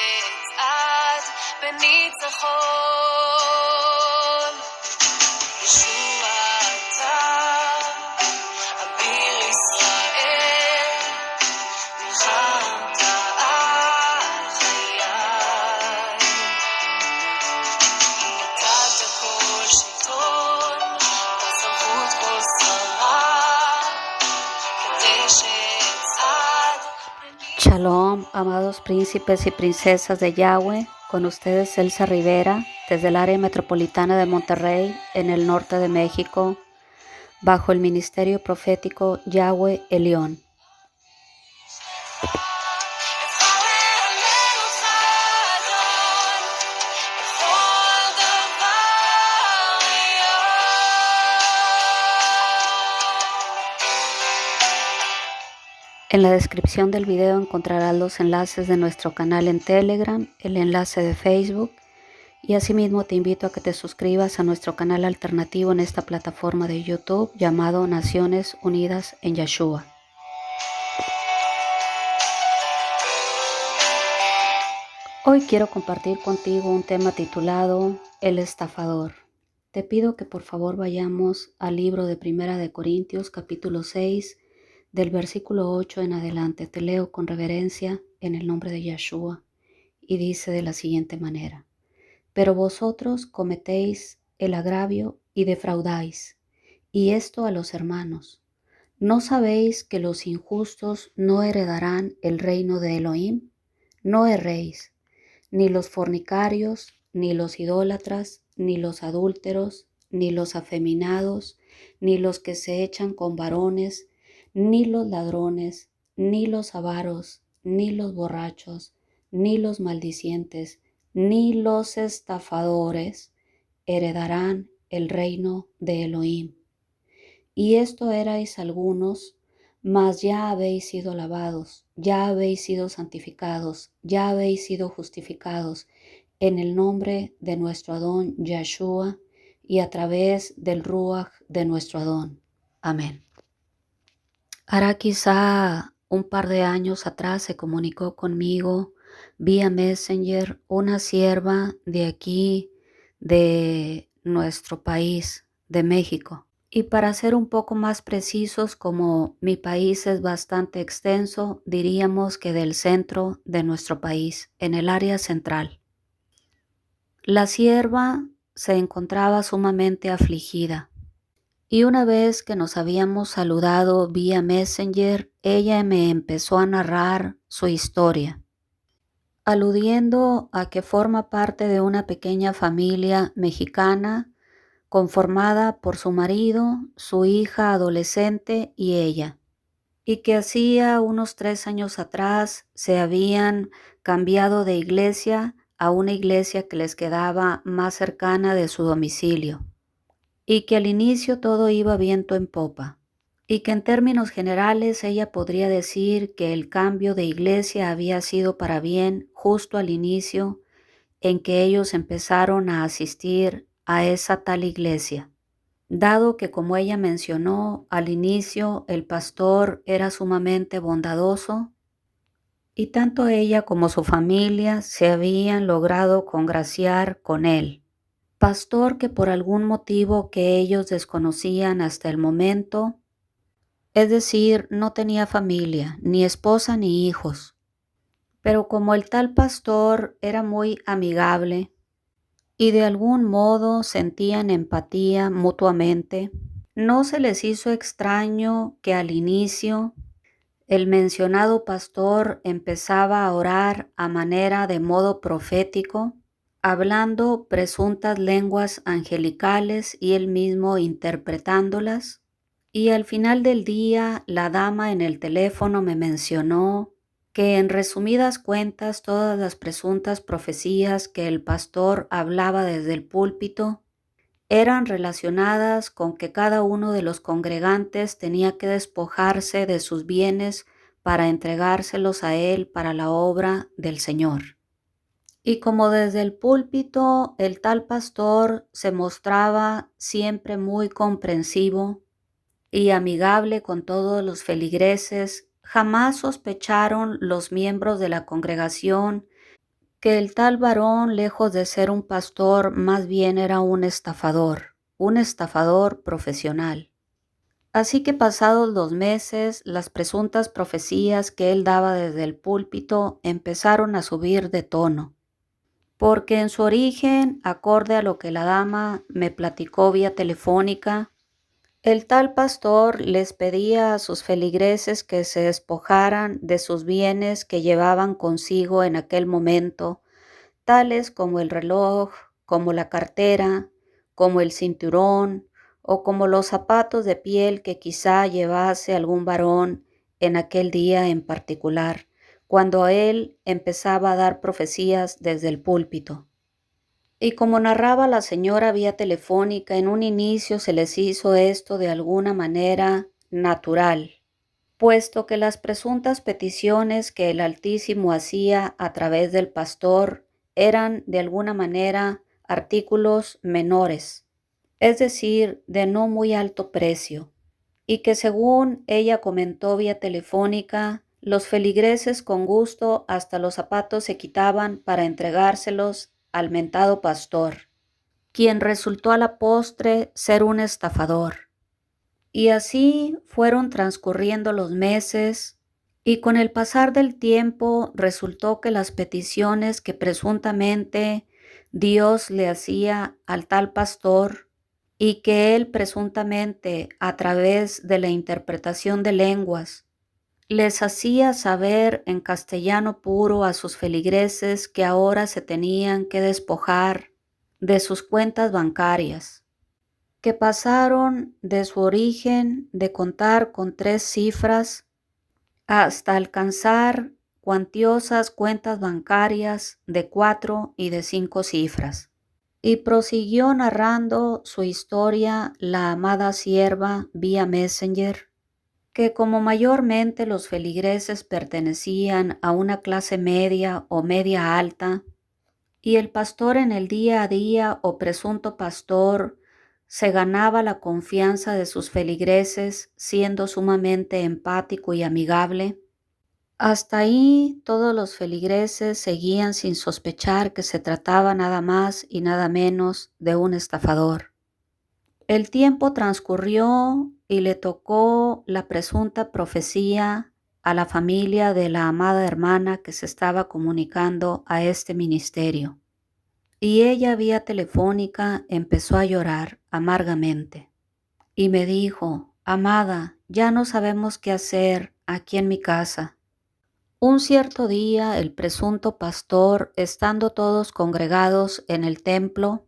שאצעד בניצחון. ישוע אתה, אביר ישראל, נלחמת על חיי. נתת כל שלטון, כל סמכות, כל שרה, כדי שאצעד. Shalom, amados príncipes y princesas de Yahweh, con ustedes Elsa Rivera, desde el área metropolitana de Monterrey, en el norte de México, bajo el ministerio profético Yahweh Elión. En la descripción del video encontrarás los enlaces de nuestro canal en Telegram, el enlace de Facebook y asimismo te invito a que te suscribas a nuestro canal alternativo en esta plataforma de YouTube llamado Naciones Unidas en Yeshua. Hoy quiero compartir contigo un tema titulado El estafador. Te pido que por favor vayamos al libro de Primera de Corintios capítulo 6 del versículo 8 en adelante. Te leo con reverencia en el nombre de Yeshua y dice de la siguiente manera: Pero vosotros cometéis el agravio y defraudáis, y esto a los hermanos. ¿No sabéis que los injustos no heredarán el reino de Elohim? No erréis, ni los fornicarios, ni los idólatras, ni los adúlteros, ni los afeminados, ni los que se echan con varones, ni los ladrones, ni los avaros, ni los borrachos, ni los maldicientes, ni los estafadores heredarán el reino de Elohim. Y esto erais algunos, mas ya habéis sido lavados, ya habéis sido santificados, ya habéis sido justificados en el nombre de nuestro Adón Yeshua y a través del Ruach de nuestro Adón. Amén. Hará quizá un par de años atrás se comunicó conmigo vía Messenger una sierva de aquí, de nuestro país, de México. Y para ser un poco más precisos, como mi país es bastante extenso, diríamos que del centro de nuestro país, en el área central. La sierva se encontraba sumamente afligida. Y una vez que nos habíamos saludado vía Messenger, ella me empezó a narrar su historia, aludiendo a que forma parte de una pequeña familia mexicana conformada por su marido, su hija adolescente y ella, y que hacía unos 3 años atrás se habían cambiado de iglesia a una iglesia que les quedaba más cercana de su domicilio. Y que al inicio todo iba viento en popa, y que en términos generales ella podría decir que el cambio de iglesia había sido para bien justo al inicio en que ellos empezaron a asistir a esa tal iglesia, dado que, como ella mencionó, al inicio el pastor era sumamente bondadoso y tanto ella como su familia se habían logrado congraciar con él. Pastor que por algún motivo que ellos desconocían hasta el momento, es decir, no tenía familia, ni esposa ni hijos. Pero como el tal pastor era muy amigable y de algún modo sentían empatía mutuamente, no se les hizo extraño que al inicio el mencionado pastor empezaba a orar a manera de modo profético, hablando presuntas lenguas angelicales y él mismo interpretándolas. Y al final del día, la dama en el teléfono me mencionó que en resumidas cuentas todas las presuntas profecías que el pastor hablaba desde el púlpito eran relacionadas con que cada uno de los congregantes tenía que despojarse de sus bienes para entregárselos a él para la obra del Señor. Y como desde el púlpito el tal pastor se mostraba siempre muy comprensivo y amigable con todos los feligreses, jamás sospecharon los miembros de la congregación que el tal varón, lejos de ser un pastor, más bien era un estafador profesional. Así que pasados los meses, las presuntas profecías que él daba desde el púlpito empezaron a subir de tono, porque en su origen, acorde a lo que la dama me platicó vía telefónica, el tal pastor les pedía a sus feligreses que se despojaran de sus bienes que llevaban consigo en aquel momento, tales como el reloj, como la cartera, como el cinturón o como los zapatos de piel que quizá llevase algún varón en aquel día en particular, cuando él empezaba a dar profecías desde el púlpito. Y como narraba la señora vía telefónica, en un inicio se les hizo esto de alguna manera natural, puesto que las presuntas peticiones que el Altísimo hacía a través del pastor eran de alguna manera artículos menores, es decir, de no muy alto precio, y que según ella comentó vía telefónica, los feligreses con gusto hasta los zapatos se quitaban para entregárselos al mentado pastor, quien resultó a la postre ser un estafador. Y así fueron transcurriendo los meses, y con el pasar del tiempo resultó que las peticiones que presuntamente Dios le hacía al tal pastor y que él presuntamente a través de la interpretación de lenguas les hacía saber en castellano puro a sus feligreses que ahora se tenían que despojar de sus cuentas bancarias, que pasaron de su origen de contar con 3 cifras hasta alcanzar cuantiosas cuentas bancarias de 4 y de 5 cifras. Y prosiguió narrando su historia la amada sierva vía Messenger, que como mayormente los feligreses pertenecían a una clase media o media alta, y el pastor en el día a día o presunto pastor se ganaba la confianza de sus feligreses siendo sumamente empático y amigable, hasta ahí todos los feligreses seguían sin sospechar que se trataba nada más y nada menos de un estafador. El tiempo transcurrió y le tocó la presunta profecía a la familia de la amada hermana que se estaba comunicando a este ministerio. Y ella vía telefónica empezó a llorar amargamente y me dijo: amada, ya no sabemos qué hacer aquí en mi casa. Un cierto día el presunto pastor, estando todos congregados en el templo,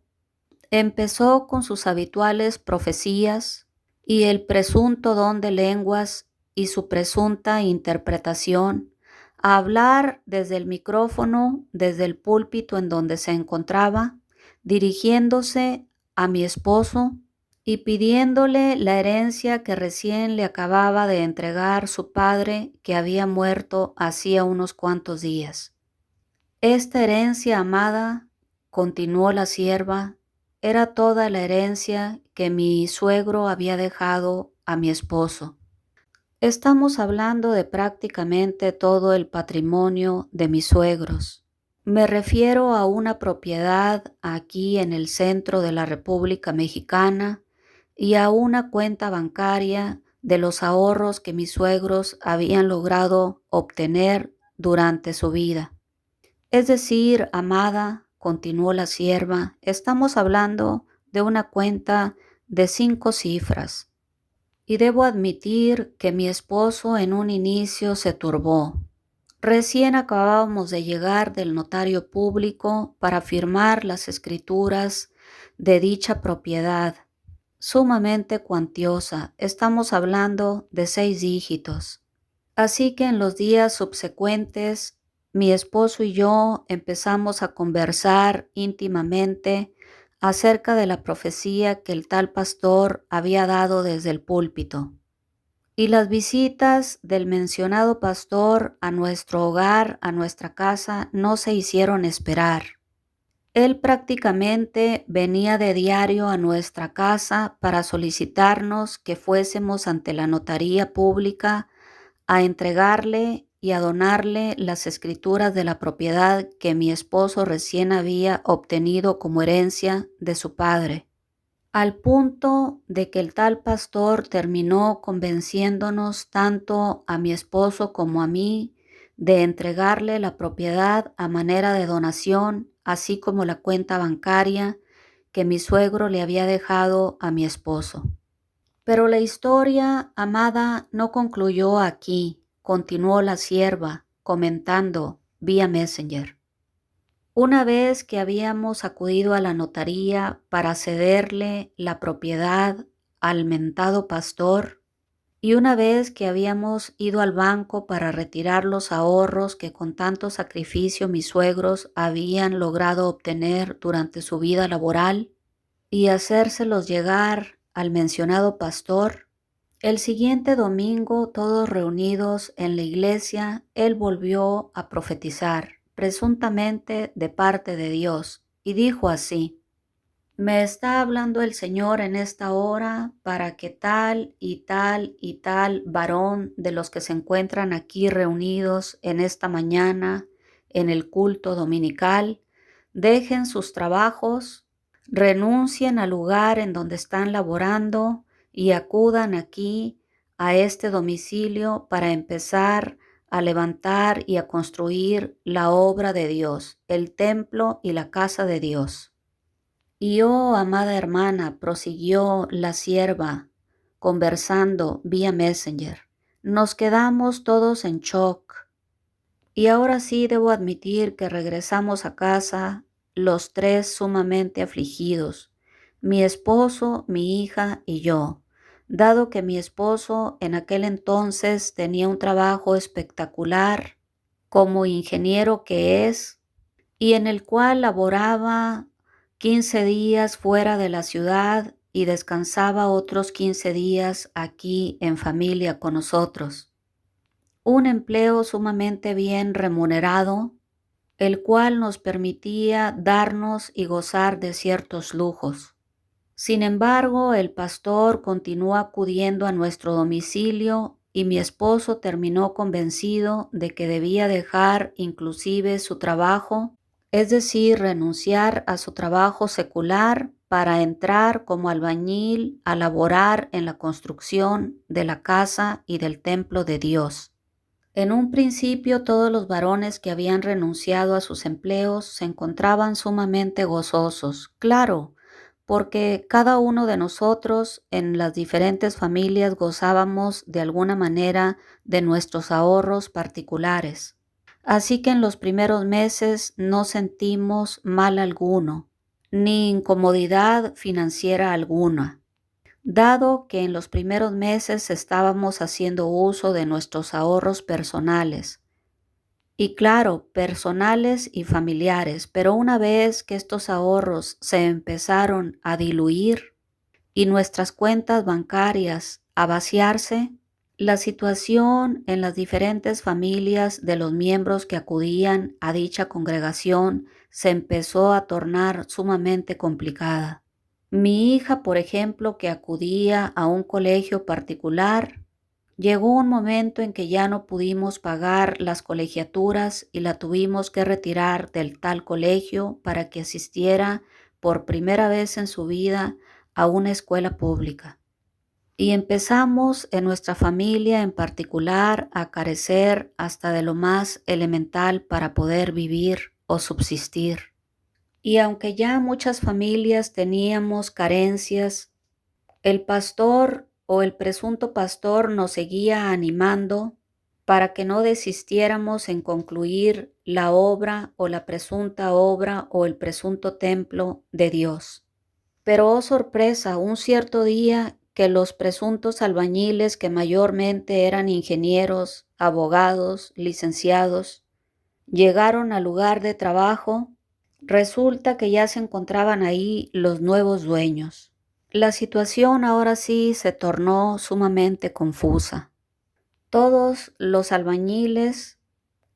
empezó con sus habituales profecías y el presunto don de lenguas y su presunta interpretación, a hablar desde el micrófono, desde el púlpito en donde se encontraba, dirigiéndose a mi esposo y pidiéndole la herencia que recién le acababa de entregar su padre, que había muerto hacía unos cuantos días. Esta herencia, amada, continuó la sierva, era toda la herencia que mi suegro había dejado a mi esposo. Estamos hablando de prácticamente todo el patrimonio de mis suegros. Me refiero a una propiedad aquí en el centro de la República Mexicana y a una cuenta bancaria de los ahorros que mis suegros habían logrado obtener durante su vida. Es decir, amada, continuó la sierva, estamos hablando de una cuenta de 5 cifras. Y debo admitir que mi esposo en un inicio se turbó. Recién acabábamos de llegar del notario público para firmar las escrituras de dicha propiedad, sumamente cuantiosa, estamos hablando de 6 dígitos. Así que en los días subsecuentes, mi esposo y yo empezamos a conversar íntimamente acerca de la profecía que el tal pastor había dado desde el púlpito. Y las visitas del mencionado pastor a nuestro hogar, a nuestra casa, no se hicieron esperar. Él prácticamente venía de diario a nuestra casa para solicitarnos que fuésemos ante la notaría pública a entregarle y a donarle las escrituras de la propiedad que mi esposo recién había obtenido como herencia de su padre, al punto de que el tal pastor terminó convenciéndonos tanto a mi esposo como a mí de entregarle la propiedad a manera de donación, así como la cuenta bancaria que mi suegro le había dejado a mi esposo. Pero la historia, amada, no concluyó aquí, continuó la sierva, comentando vía Messenger. Una vez que habíamos acudido a la notaría para cederle la propiedad al mentado pastor, y una vez que habíamos ido al banco para retirar los ahorros que con tanto sacrificio mis suegros habían logrado obtener durante su vida laboral, y hacérselos llegar al mencionado pastor, el siguiente domingo, todos reunidos en la iglesia, él volvió a profetizar, presuntamente de parte de Dios, y dijo así: me está hablando el Señor en esta hora para que tal y tal y tal varón de los que se encuentran aquí reunidos en esta mañana en el culto dominical dejen sus trabajos, renuncien al lugar en donde están laborando y acudan aquí a este domicilio para empezar a levantar y a construir la obra de Dios, el templo y la casa de Dios. Y oh, amada hermana, prosiguió la sierva, conversando vía Messenger, nos quedamos todos en shock. Y ahora sí debo admitir que regresamos a casa los tres sumamente afligidos, mi esposo, mi hija y yo, dado que mi esposo en aquel entonces tenía un trabajo espectacular como ingeniero que es, y en el cual laboraba 15 días fuera de la ciudad y descansaba otros 15 días aquí en familia con nosotros. Un empleo sumamente bien remunerado, el cual nos permitía darnos y gozar de ciertos lujos. Sin embargo, el pastor continuó acudiendo a nuestro domicilio y mi esposo terminó convencido de que debía dejar inclusive su trabajo, es decir, renunciar a su trabajo secular para entrar como albañil a laborar en la construcción de la casa y del templo de Dios. En un principio todos los varones que habían renunciado a sus empleos se encontraban sumamente gozosos, claro, porque cada uno de nosotros en las diferentes familias gozábamos de alguna manera de nuestros ahorros particulares. Así que en los primeros meses no sentimos mal alguno, ni incomodidad financiera alguna, dado que en los primeros meses estábamos haciendo uso de nuestros ahorros personales. Y claro, personales y familiares, pero una vez que estos ahorros se empezaron a diluir y nuestras cuentas bancarias a vaciarse, la situación en las diferentes familias de los miembros que acudían a dicha congregación se empezó a tornar sumamente complicada. Mi hija, por ejemplo, que acudía a un colegio particular, llegó un momento en que ya no pudimos pagar las colegiaturas y la tuvimos que retirar del tal colegio para que asistiera por primera vez en su vida a una escuela pública. Y empezamos en nuestra familia en particular a carecer hasta de lo más elemental para poder vivir o subsistir. Y aunque ya muchas familias teníamos carencias, el pastor o el presunto pastor nos seguía animando para que no desistiéramos en concluir la obra o la presunta obra o el presunto templo de Dios. Pero oh sorpresa, un cierto día que los presuntos albañiles, que mayormente eran ingenieros, abogados, licenciados, llegaron al lugar de trabajo, resulta que ya se encontraban ahí los nuevos dueños. La situación ahora sí se tornó sumamente confusa. Todos los albañiles,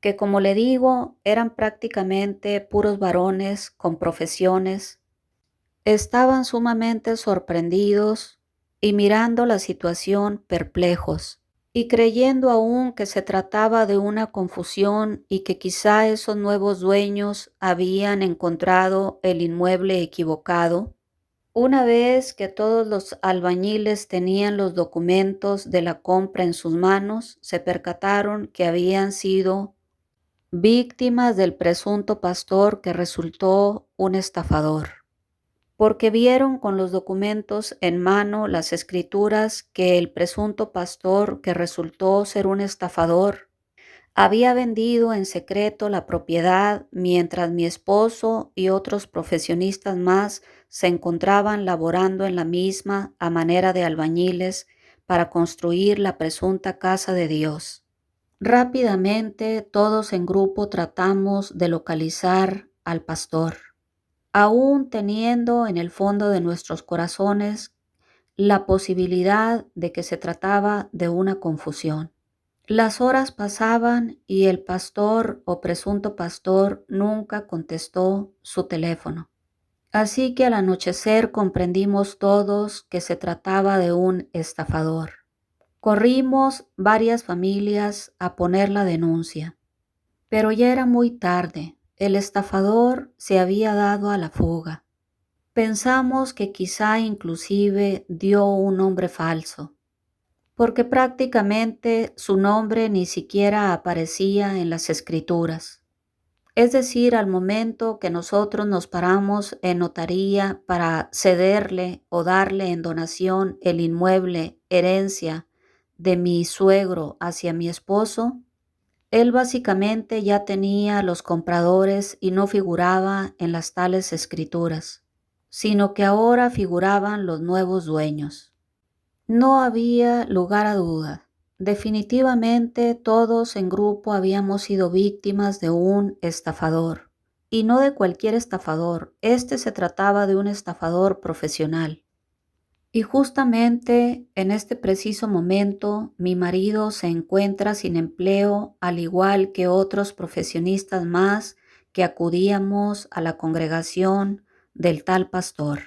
que como le digo, eran prácticamente puros varones con profesiones, estaban sumamente sorprendidos y mirando la situación perplejos. Y creyendo aún que se trataba de una confusión y que quizá esos nuevos dueños habían encontrado el inmueble equivocado, una vez que todos los albañiles tenían los documentos de la compra en sus manos, se percataron que habían sido víctimas del presunto pastor que resultó un estafador, porque vieron con los documentos en mano las escrituras que el presunto pastor que resultó ser un estafador había vendido en secreto la propiedad mientras mi esposo y otros profesionistas más se encontraban laborando en la misma a manera de albañiles para construir la presunta casa de Dios. Rápidamente todos en grupo tratamos de localizar al pastor, aún teniendo en el fondo de nuestros corazones la posibilidad de que se trataba de una confusión. Las horas pasaban y el pastor o presunto pastor nunca contestó su teléfono. Así que al anochecer comprendimos todos que se trataba de un estafador. Corrimos varias familias a poner la denuncia, pero ya era muy tarde. El estafador se había dado a la fuga. Pensamos que quizá inclusive dio un nombre falso, porque prácticamente su nombre ni siquiera aparecía en las escrituras. Es decir, al momento que nosotros nos paramos en notaría para cederle o darle en donación el inmueble, herencia de mi suegro hacia mi esposo, él básicamente ya tenía los compradores y no figuraba en las tales escrituras, sino que ahora figuraban los nuevos dueños. No había lugar a duda. Definitivamente todos en grupo habíamos sido víctimas de un estafador. Y no de cualquier estafador. Este se trataba de un estafador profesional. Y justamente en este preciso momento mi marido se encuentra sin empleo, al igual que otros profesionistas más que acudíamos a la congregación del tal pastor.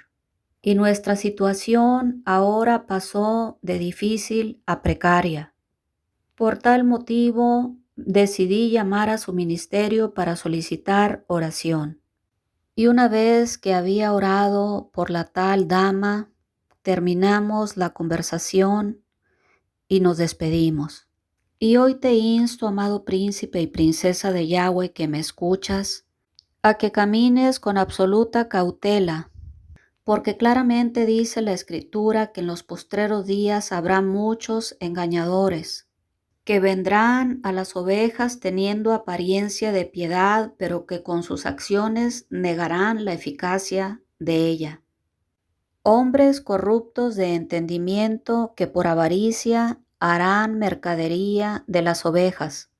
Y nuestra situación ahora pasó de difícil a precaria. Por tal motivo, decidí llamar a su ministerio para solicitar oración. Y una vez que había orado por la tal dama, terminamos la conversación y nos despedimos. Y hoy te insto, amado príncipe y princesa de Yahweh que me escuchas, a que camines con absoluta cautela, porque claramente dice la Escritura que en los postreros días habrá muchos engañadores, que vendrán a las ovejas teniendo apariencia de piedad, pero que con sus acciones negarán la eficacia de ella. Hombres corruptos de entendimiento que por avaricia harán mercadería de las ovejas,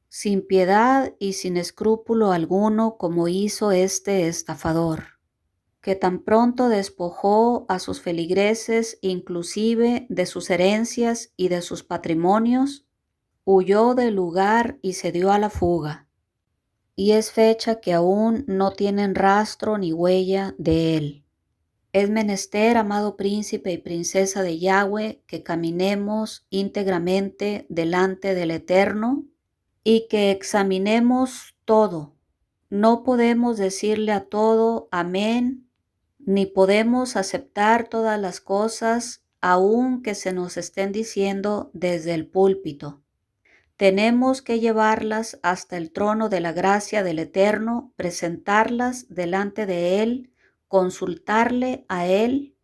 sin piedad y sin escrúpulo alguno, como hizo este estafador, que tan pronto despojó a sus feligreses inclusive de sus herencias y de sus patrimonios, huyó del lugar y se dio a la fuga. Y es fecha que aún no tienen rastro ni huella de él. Es menester, amado príncipe y princesa de Yahweh, que caminemos íntegramente delante del Eterno y que examinemos todo. No podemos decirle a todo amén, ni podemos aceptar todas las cosas, aun que se nos estén diciendo desde el púlpito. Tenemos que llevarlas hasta el trono de la gracia del Eterno, presentarlas delante de Él, consultarle a Él,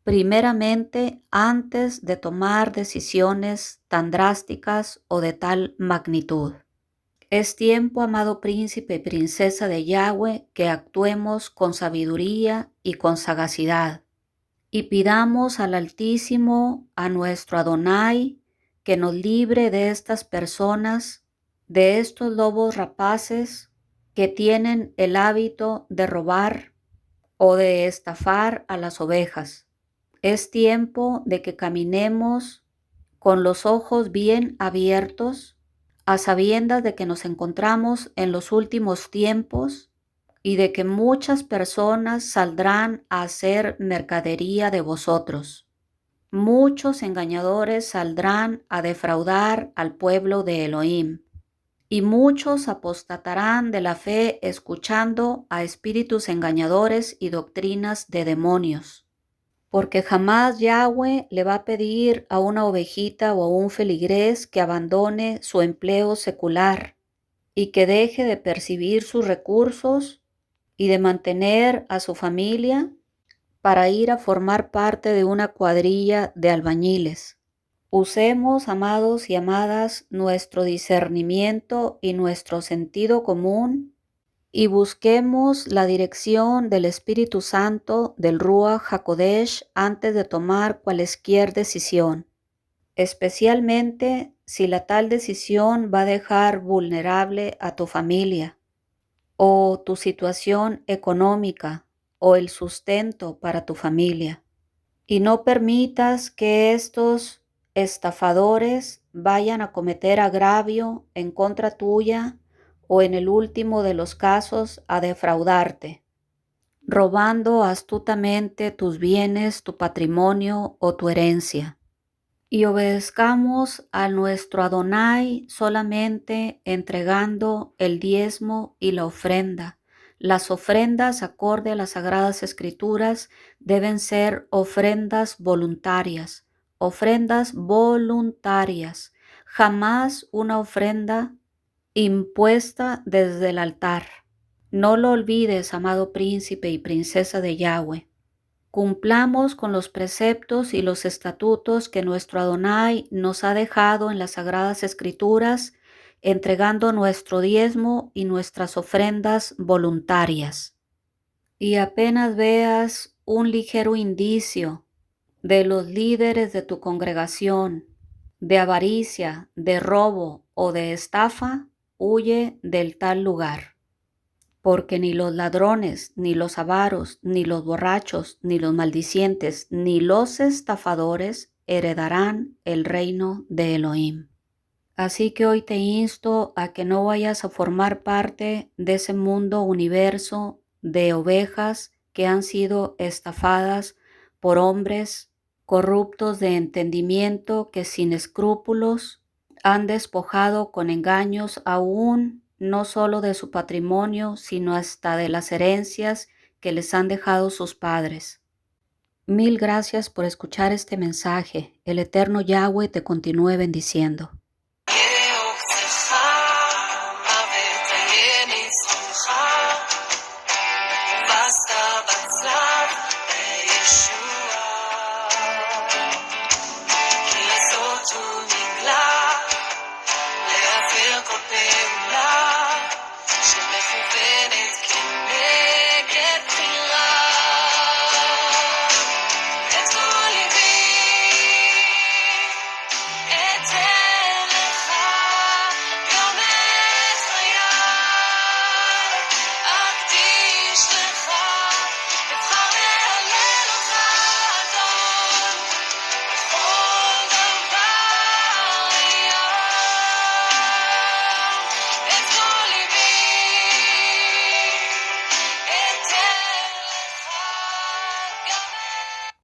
primeramente antes de tomar decisiones tan drásticas o de tal magnitud. Es tiempo, amado príncipe y princesa de Yahweh, que actuemos con sabiduría y con sagacidad, y pidamos al Altísimo, a nuestro Adonai, que nos libre de estas personas, de estos lobos rapaces que tienen el hábito de robar o de estafar a las ovejas. Es tiempo de que caminemos con los ojos bien abiertos, a sabiendas de que nos encontramos en los últimos tiempos y de que muchas personas saldrán a hacer mercadería de vosotros. Muchos engañadores saldrán a defraudar al pueblo de Elohim, y muchos apostatarán de la fe escuchando a espíritus engañadores y doctrinas de demonios. Porque jamás Yahweh le va a pedir a una ovejita o a un feligrés que abandone su empleo secular y que deje de percibir sus recursos y de mantener a su familia para ir a formar parte de una cuadrilla de albañiles. Usemos, amados y amadas, nuestro discernimiento y nuestro sentido común y busquemos la dirección del Espíritu Santo del Ruach HaKodesh antes de tomar cualesquier decisión, especialmente si la tal decisión va a dejar vulnerable a tu familia o tu situación económica o el sustento para tu familia. Y no permitas que estos estafadores vayan a cometer agravio en contra tuya o en el último de los casos a defraudarte, robando astutamente tus bienes, tu patrimonio o tu herencia. Y obedezcamos a nuestro Adonai solamente entregando el diezmo y la ofrenda. Las ofrendas acorde a las Sagradas Escrituras deben ser ofrendas voluntarias, jamás una ofrenda impuesta desde el altar. No lo olvides, amado príncipe y princesa de Yahweh. Cumplamos con los preceptos y los estatutos que nuestro Adonai nos ha dejado en las Sagradas Escrituras, entregando nuestro diezmo y nuestras ofrendas voluntarias. Y apenas veas un ligero indicio de los líderes de tu congregación, de avaricia, de robo o de estafa, huye del tal lugar. Porque ni los ladrones, ni los avaros, ni los borrachos, ni los maldicientes, ni los estafadores heredarán el reino de Elohim. Así que hoy te insto a que no vayas a formar parte de ese mundo universo de ovejas que han sido estafadas por hombres corruptos de entendimiento que sin escrúpulos han despojado con engaños aún no solo de su patrimonio, sino hasta de las herencias que les han dejado sus padres. Mil gracias por escuchar este mensaje. El eterno Yahweh te continúe bendiciendo.